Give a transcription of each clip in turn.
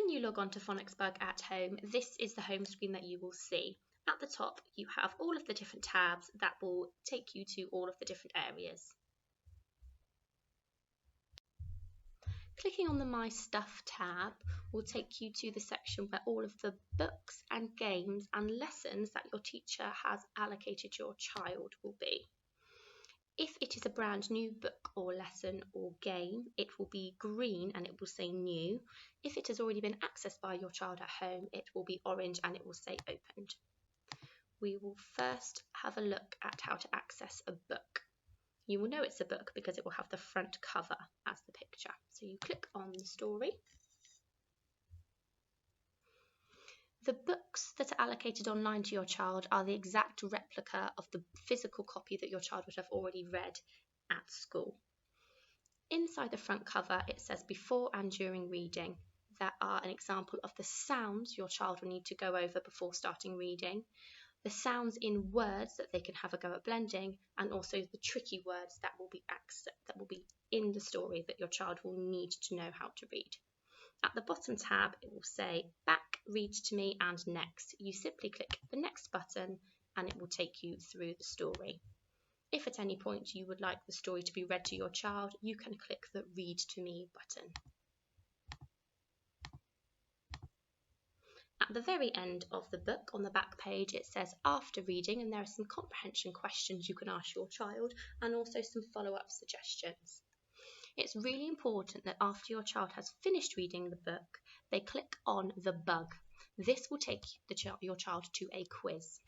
When you log on to Phonics Bug at home, this is the home screen that you will see. At the top, you have all of the different tabs that will take you to all of the different areas. Clicking on the My Stuff tab will take you to the section where all of the books and games and lessons that your teacher has allocated your child will be. If it is a brand new book or lesson or game, it will be green and it will say new. If it has already been accessed by your child at home, it will be orange and it will say opened. We will first have a look at how to access a book. You will know it's a book because it will have the front cover as the picture. So you click on the story. The books that are allocated online to your child are the exact replica of the physical copy that your child would have already read at school. Inside the front cover, it says before and during reading. That are an example of the sounds your child will need to go over before starting reading, the sounds in words that they can have a go at blending, and also the tricky words that will be in the story that your child will need to know how to read. At the bottom tab, it will say back, read to me, and next. You simply click the next button and it will take you through the story. If at any point you would like the story to be read to your child, you can click the read to me button. At the very end of the book, on the back page, it says after reading, and there are some comprehension questions you can ask your child and also some follow-up suggestions. It's really important that after your child has finished reading the book, they click on the bug. This will take your child to a quiz.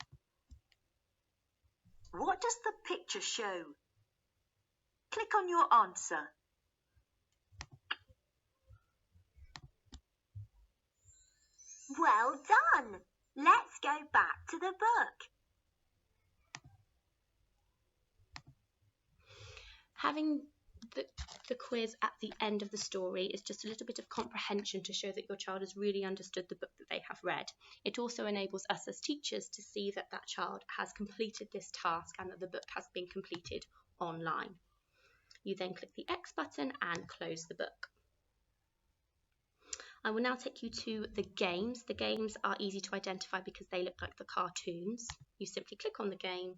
What does the picture show? Click on your answer. Well done! Let's go back to the book. Having the quiz at the end of the story is just a little bit of comprehension to show that your child has really understood the book that they have read. It also enables us as teachers to see that that child has completed this task and that the book has been completed online. You then click the X button and close the book. I will now take you to the games. The games are easy to identify because they look like the cartoons. You simply click on the game,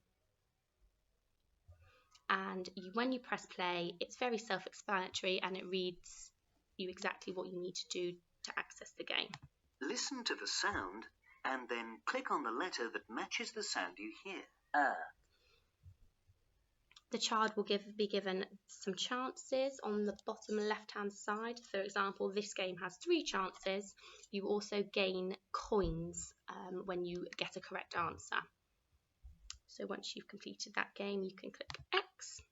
and when you press play, it's very self-explanatory and it reads you exactly what you need to do to access the game. Listen to the sound and then click on the letter that matches the sound you hear. The child will be given some chances on the bottom left-hand side. For example, this game has 3 chances. You also gain coins when you get a correct answer. So once you've completed that game, you can click X.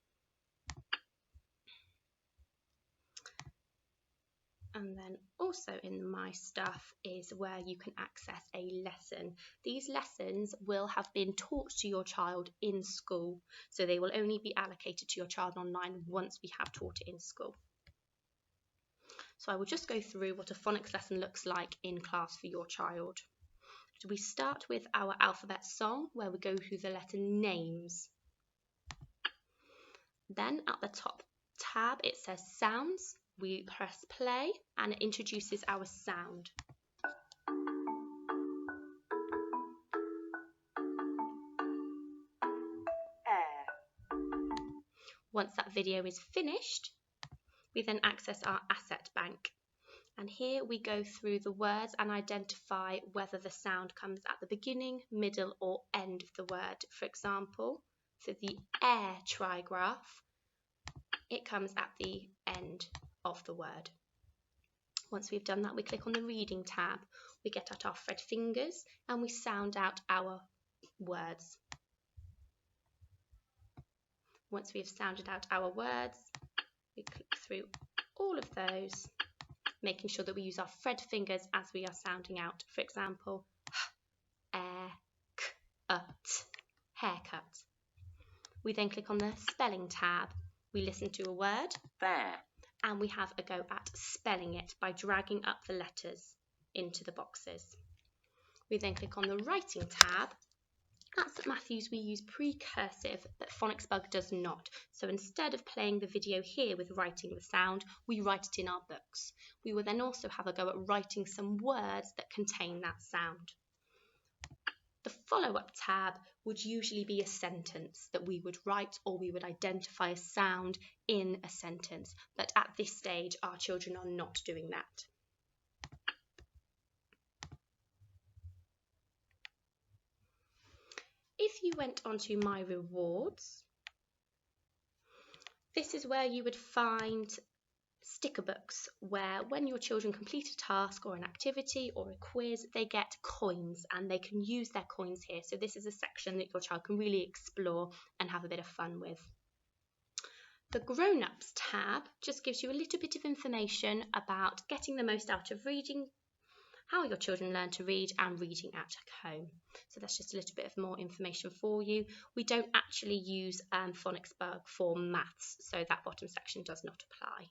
And then also in the My Stuff is where you can access a lesson. These lessons will have been taught to your child in school, so they will only be allocated to your child online once we have taught it in school. So I will just go through what a phonics lesson looks like in class for your child. So we start with our alphabet song, where we go through the letter names. Then at the top tab, it says sounds. We press play and it introduces our sound. Air. Once that video is finished, we then access our asset bank. And here we go through the words and identify whether the sound comes at the beginning, middle or end of the word. For example, for the air trigraph, it comes at the end of the word. Once we've done that, we click on the reading tab. We get out our thread fingers and we sound out our words. Once we've sounded out our words, we click through all of those, making sure that we use our thread fingers as we are sounding out. For example, air, t, haircut. We then click on the spelling tab. We listen to a word, Fair, and we have a go at spelling it by dragging up the letters into the boxes. We then click on the writing tab At St Matthews we use precursive, but Phonics Bug does not. So instead of playing the video here with writing the sound, we write it in our books. We will then also have a go at writing some words that contain that sound. The follow-up tab would usually be a sentence that we would write, or we would identify a sound in a sentence, but at this stage our children are not doing that. If you went onto My Rewards, this is where you would find sticker books, where when your children complete a task or an activity or a quiz, they get coins and they can use their coins here. So this is a section that your child can really explore and have a bit of fun with. The Grown-ups tab just gives you a little bit of information about getting the most out of reading, how your children learn to read, and reading at home. So that's just a little bit of more information for you. We don't actually use Phonics Bug for maths, so that bottom section does not apply.